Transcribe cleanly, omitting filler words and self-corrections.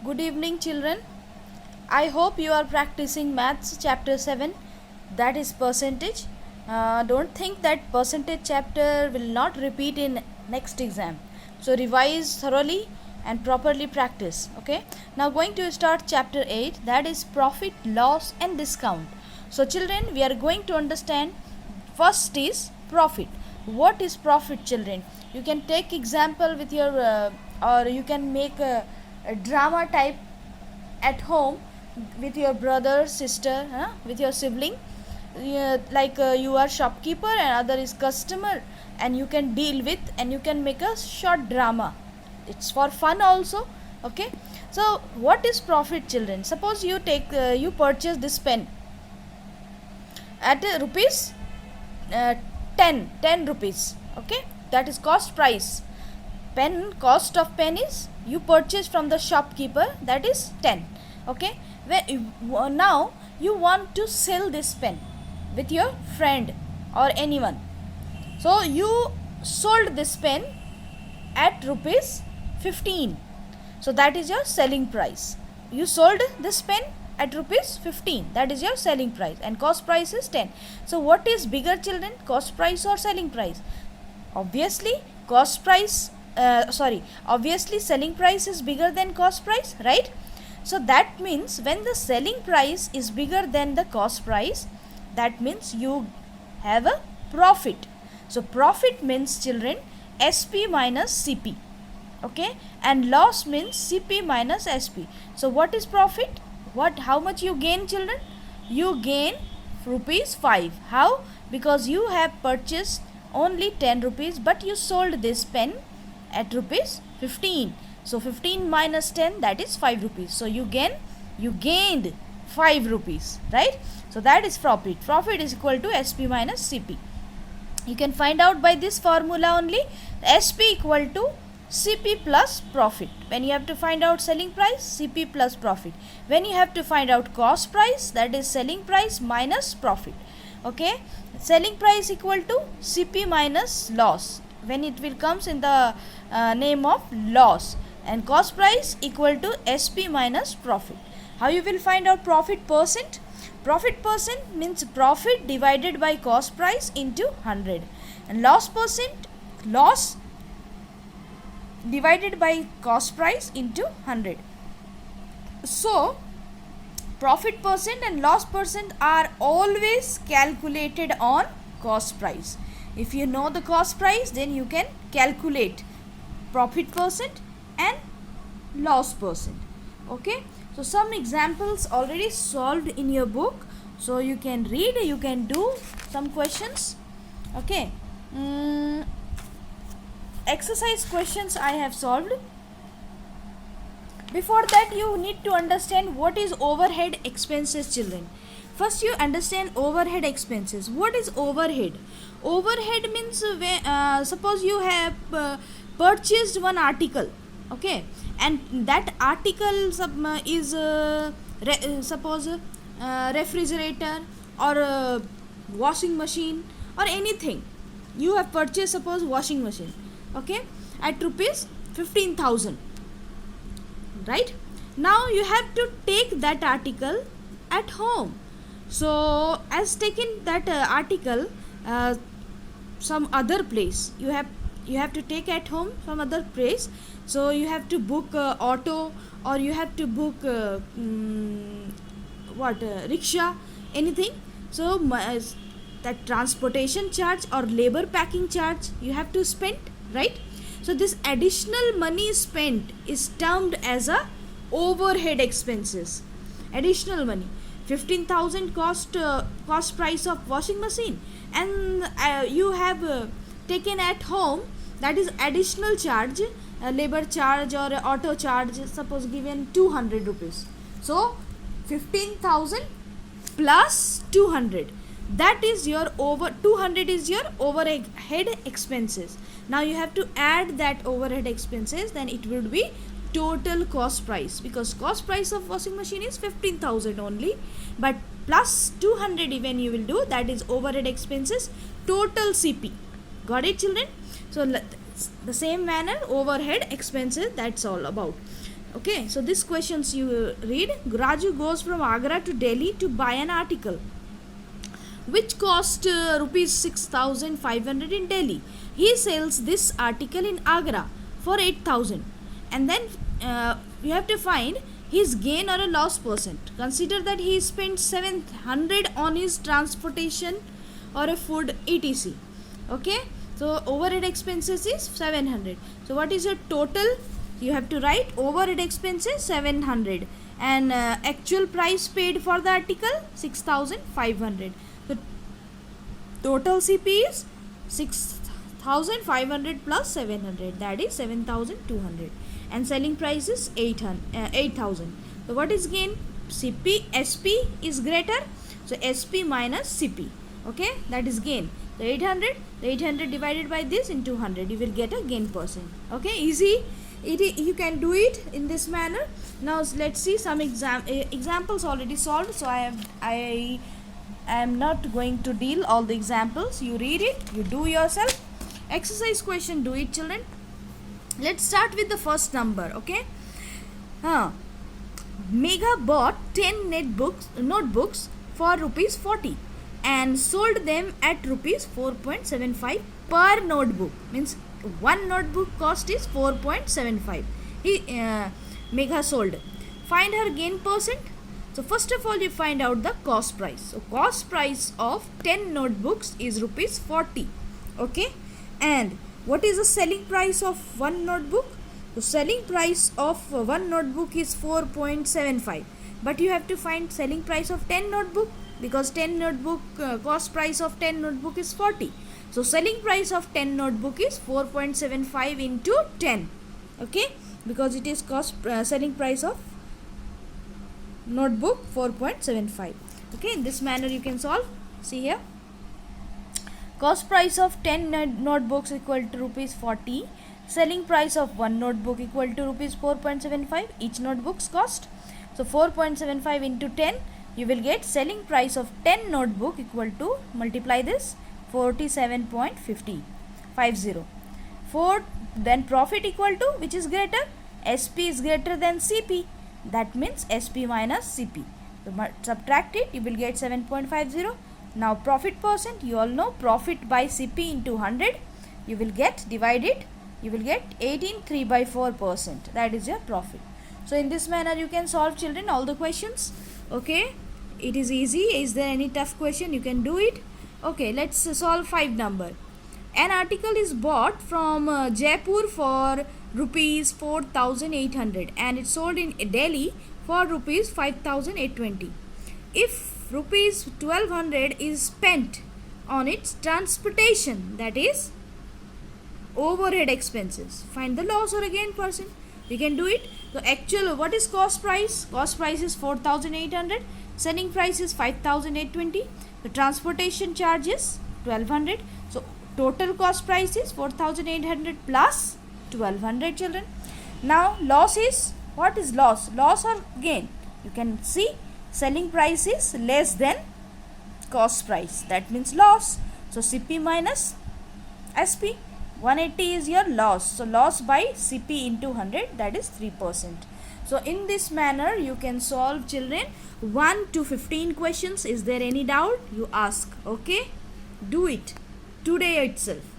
Good evening, children. I hope you are practicing maths chapter 7, that is percentage. Don't think that percentage chapter will not repeat in next exam. So revise thoroughly and properly practice. Okay. Now going to start chapter 8, that is profit, loss and discount. So children, we are going to understand first is profit. What is profit, children? You can take example with your or you can make a drama type at home with your brother, sister, with your sibling. You are shopkeeper and other is customer, and you can deal with and you can make a short drama. It's for fun also. Okay. So what is profit, children? Suppose you you purchase this pen at rupees 10 rupees. Okay, that is cost price. Cost of pen is you purchase from the shopkeeper, that is 10. Okay, now you want to sell this pen with your friend or anyone, so you sold this pen at rupees 15. So that is your selling price. You sold this pen at rupees 15, that is your selling price, and cost price is 10. So what is bigger, children, cost price or selling price? Obviously obviously selling price is bigger than cost price, right? So that means when the selling price is bigger than the cost price, that means you have a profit. So profit means, children, SP minus CP. Okay, and loss means CP minus SP. So what is profit? How much you gain, children? You gain rupees 5. How? Because you have purchased only 10 rupees, but you sold this pen at rupees 15. So 15 minus 10, that is 5 rupees. So you gained 5 rupees, right? So that is profit. Profit is equal to SP minus CP. You can find out by this formula only. SP equal to CP plus profit. When you have to find out selling price, CP plus profit. When you have to find out cost price, that is selling price minus profit. Okay, selling price equal to CP minus loss, when it will comes in the name of loss, and cost price equal to SP minus profit. How you will find out profit percent? Profit percent means profit divided by cost price into 100, and loss percent, loss divided by cost price into 100. So profit percent and loss percent are always calculated on cost price. If you know the cost price, then you can calculate profit percent and loss percent. Okay, so some examples already solved in your book, so you can read, you can do some questions. Okay, exercise questions I have solved. Before that, you need to understand what is overhead expenses, children. First you understand overhead expenses. What is overhead? Overhead means suppose you have purchased one article, okay, and that article is suppose refrigerator or washing machine or anything. You have purchased, suppose, washing machine, okay, at rupees 15,000, right? Now you have to take that article at home. So as taken that article some other place, you have to take at home from other place. So you have to book auto, or you have to book rickshaw, anything. So that transportation charge or labor packing charge you have to spend, right? So this additional money spent is termed as a overhead expenses. Additional money, 15,000 cost price of washing machine, and you have taken at home, that is additional charge, labor charge or auto charge, suppose given 200 rupees. So 15,000 plus 200, that is your 200 is your overhead expenses. Now you have to add that overhead expenses, then it would be total cost price, because cost price of washing machine is 15,000 only, but plus 200 even you will do, that is overhead expenses, total CP. Got it, children? So the same manner overhead expenses, that's all about. Okay, so these questions you read. Raju goes from Agra to Delhi to buy an article which cost rupees 6,500 in Delhi. He sells this article in Agra for 8,000, and then you have to find his gain or a loss percent. Consider that he spent 700 on his transportation or a food etc. Okay, so overhead expenses is 700. So what is your total? You have to write overhead expenses 700 and actual price paid for the article 6,500. So total CP is 6,500 plus 700, that is 7,200, and selling price is 8,000. So what is gain? CP SP is greater, so SP minus CP. Okay, that is gain. So 800 divided by this into 100, you will get a gain percent. Okay, easy. You can do it in this manner. Now let's see some examples already solved. So I am not going to deal all the examples. You read it, you do yourself. Exercise question, do it children. Let's start with the first number. Okay, Megha bought 10 notebooks for rupees 40 and sold them at rupees 4.75 per notebook. Means one notebook cost is 4.75. Megha sold. Find her gain percent. So first of all, you find out the cost price. So cost price of 10 notebooks is rupees 40. Okay, and what is the selling price of one notebook? The selling price of one notebook is 4.75, but you have to find selling price of 10 notebook, because 10 notebook cost price of 10 notebook is 40. So selling price of 10 notebook is 4.75 into 10. Okay, because it is cost selling price of notebook 4.75. Okay, in this manner you can solve. See here, cost price of 10 notebooks equal to rupees 40. Selling price of one notebook equal to rupees 4.75, each notebook's cost. So 4.75 into 10, you will get selling price of 10 notebook equal to, multiply this, 47.50. Then profit equal to, which is greater? SP is greater than CP. That means SP minus CP. So subtract it, you will get 7.50. Now profit percent, you all know profit by CP into 100. You will get, divide it, you will get 18.3/4%. That is your profit. So in this manner you can solve children all the questions. Okay, it is easy. Is there any tough question? You can do it. Okay, let's solve 5 number. An article is bought from Jaipur for rupees 4,800 and it's sold in Delhi for rupees 5,820. If rupees 1,200 is spent on its transportation, that is overhead expenses, find the loss or gain percent. We can do it. So actual, what is cost price? Cost price is 4,800. Selling price is 5,820. The transportation charge is 1,200. So total cost price is 4,800 plus 1,200 children. Now loss is, what is loss? Loss or gain? You can see selling price is less than cost price. That means loss. So CP minus SP. 180 is your loss. So loss by CP into 100, that is 3%. So in this manner you can solve children 1 to 15 questions. Is there any doubt? You ask. Okay, do it today itself.